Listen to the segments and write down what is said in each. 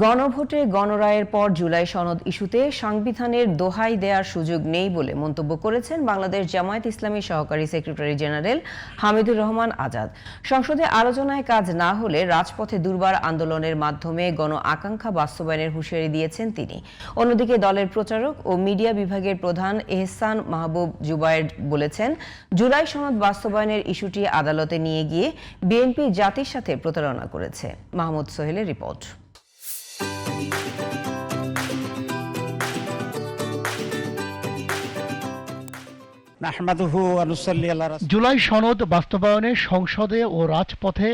গণভোটে গণরায়ের পর জুলাই সনদ ইস্যুতে সাংবিধানের দোহাই দেওয়ার সুযোগ নেই বলে মন্তব্য করেছেন বাংলাদেশ জামায়াত ইসলামী সহকারী সেক্রেটারি জেনারেল হামিদুর রহমান আজাদ। সংসদে আলোচনায় কাজ না হলে রাজপথে দুর্বার আন্দোলনের মাধ্যমে গণ আকাঙ্ক্ষা বাস্তবায়নের হুঁশিয়ারি দিয়েছেন তিনি। অন্যদিকে দলের প্রচারক ও মিডিয়া বিভাগের প্রধান এহসান মাহবুব জুবায়ের বলেছেন, জুলাই সনদ বাস্তবায়নের ইস্যুটি আদালতে নিয়ে গিয়ে বিএনপি জাতির সাথে প্রতারণা করেছে। মাহমুদ সোহেলের রিপোর্ট। জুলাই সনদ বাস্তবায়নে সংসদে ও রাজপথে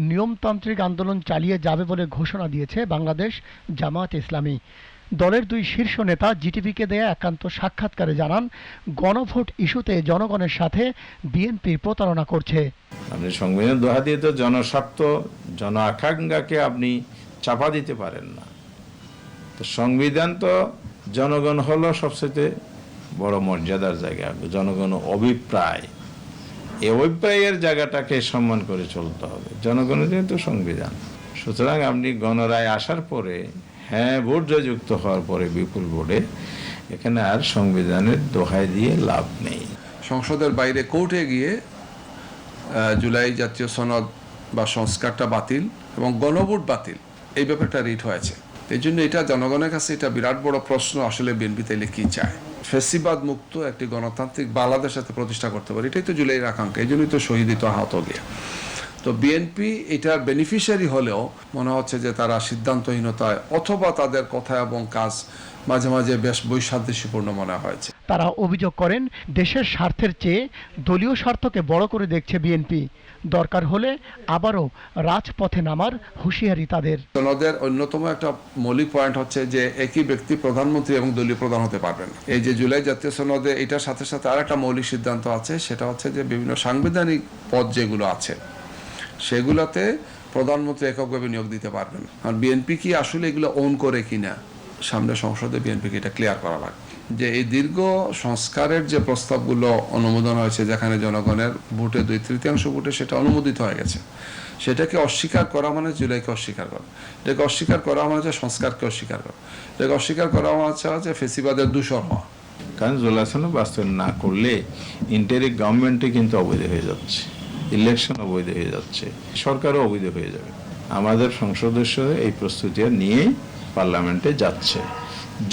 নিয়মতান্ত্রিক আন্দোলন চালিয়ে যাবে বলে ঘোষণা দিয়েছে বাংলাদেশ জামায়াত ইসলামী। দলের দুই শীর্ষ নেতা জিটিভিকে দেয়া একান্ত সাক্ষাৎকারে জানান, গণভোট ইস্যুতে জনগণের সাথে বিএনপি প্রতারণা করছে। আপনি সংবিধান দোহা দিয়ে তো জনস্বার্থ জন আকাঙ্ক্ষাকে আপনি চাপা দিতে পারেন না। তো সংবিধান তো জনগণ হলো সবচেয়ে বড় মর্যাদার জায়গা, জনগণ অভিপ্রায়, এই অভিপ্রায়ের জায়গাটাকে সম্মান করে চলতে হবে। জনগণের যেহেতু সংবিধান, সুতরাং আপনি গণরায় আসার পরে ভোট জয়যুক্ত হওয়ার পরে বিপুল ভোটে এখানে আর সংবিধানের দোহাই দিয়ে লাভ নেই। সংসদের বাইরে কোর্টে গিয়ে জুলাই জাতীয় সনদ বা সংস্কারটা বাতিল এবং গণভোট বাতিল এই ব্যাপারটা রিট হয়েছে। এই জন্য এটা জনগণের কাছে এটা বিরাট বড় প্রশ্ন, আসলে বিএনপি তাইলে কি চায়। ফ্যাসিবাদ মুক্ত একটি গণতান্ত্রিক বাংলাদেশ সাথে প্রতিষ্ঠা করতে পারে, এটাই তো জুলাইয়ের আকাঙ্ক্ষা। এই জন্যই তো শহীদিত আহত গিয়ে। তো বিএনপি এটার বেনিফিশিয়ারি হলেও মনে হচ্ছে যে তারা সিদ্ধান্তহীনতায় অথবা তাদের কথা এবং কাজ মাঝে মাঝে বেশ বৈসাদৃশ্যপূর্ণ মনে হয়েছে। তারা অভিযোগ করেন, দেশের স্বার্থের চেয়ে দলীয় স্বার্থকে বড় করে দেখছে বিএনপি। দরকার হলে আবারও রাজপথে নামার হুঁশিয়ারি তাদের। সনদের অন্যতম একটা মৌলিক পয়েন্ট হচ্ছে যে একই ব্যক্তি প্রধানমন্ত্রী এবং দলীয় প্রধান হতে পারবেন। এই যে জুলাই জাতীয় সনদে এটার সাথে সাথে আর একটা মৌলিক সিদ্ধান্ত আছে, সেটা হচ্ছে যে বিভিন্ন সাংবিধানিক পদ যেগুলো আছে সেগুলোতে প্রধানমন্ত্রী এককভাবে নিয়োগ দিতে পারবেন। আর বিএনপি কি আসলে এগুলো ওন করে কিনা, সামনে সংসদে বিএনপিকে এটা ক্লিয়ার করা লাগবে। যে এই দীর্ঘ সংস্কারের যে প্রস্তাবগুলো অনুমোদন হয়েছে, যেখানে জনগণের ভোটে 2/3 ভোটে সেটা অনুমোদিত হয়ে গেছে, সেটাকে অস্বীকার করা মানে জুলাইকে অস্বীকার করা, এটাকে অস্বীকার করা মানে হচ্ছে সংস্কারকে অস্বীকার করা, এটাকে অস্বীকার করা মানে হচ্ছে ফেসিবাদের দূষর হওয়া। কারণ জুলাই সনদ বাস্তবায়ন না করলে ইন্টারিম গভর্নমেন্টে কিন্তু অবৈধ হয়ে যাচ্ছে, ইলেকশন অবৈধ হয়ে যাচ্ছে, সরকারও অবৈধ হয়ে যাবে। আমাদের সংসদ সদস্য এই প্রস্তুতি নিয়ে পার্লামেন্টে যাচ্ছে।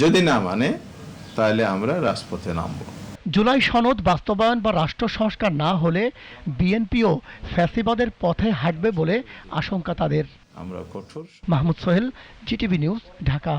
যদি না মানে তাহলে আমরা রাজপথে নামব। জুলাই সনদ বাস্তবায়ন বা রাষ্ট্র সংস্কার না হলে বিএনপিও ফ্যাসিবাদের পথে হাঁটবে বলে আশঙ্কা তাদের। আমরা কঠোর। Mahmud Sohel, GTV news, Dhaka.